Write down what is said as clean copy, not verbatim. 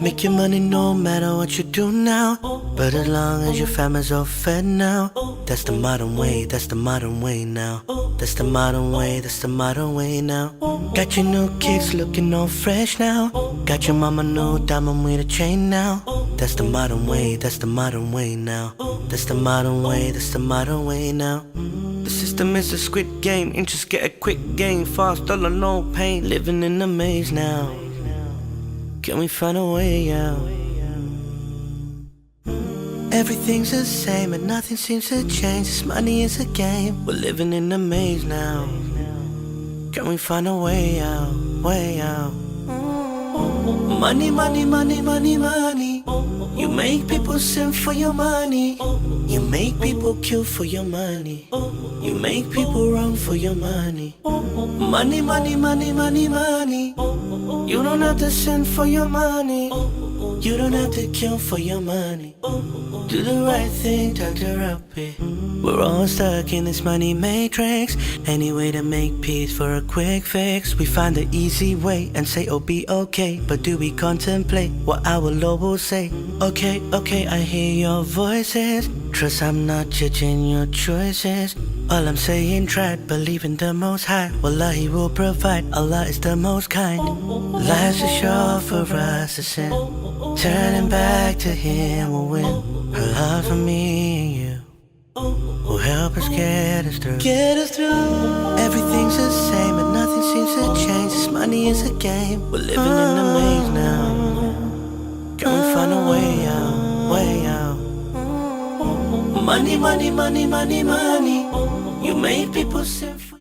Make your money no matter what you do now, but as long as your family's all fed now. That's the modern way, that's the modern way now. That's the modern way, that's the modern way now. Got your new kicks looking all fresh now. Got your mama new diamond with a chain now. That's the modern way, that's the modern way now. That's the modern way, that's the modern way now. The system is a squid game, interest get a quick gain. Fast dollar, no pain, living in a maze now. Can we find a way out? Everything's the same and nothing seems to change. This money is a game, we're living in a maze now. Can we find a way out, way out? Money, money, money, money, money. You make people sin for your money. You make people kill for your money. You make people run for your money. Money, money, money, money, money. You don't have to sin for your money. You don't have to kill for your money. Do the right thing, Dr. Uppy. We're all stuck in this money matrix. Any way to make peace for a quick fix. We find the easy way and say, oh, be okay. But do we contemplate what our Lord will say? Okay, okay, I hear your voices. Trust I'm not judging your choices. All I'm saying, try to believe in the Most High. Wallah, He will provide. Allah is the most kind. Life's a show for us to sin. Turning back to Him will win. Her love for me and you will help us get us through. Get us through. Everything's the same and nothing seems to change. This money is a game, we're living in a maze now. Can we find a way out, way out? Money, money, money, money, money. You made people sin for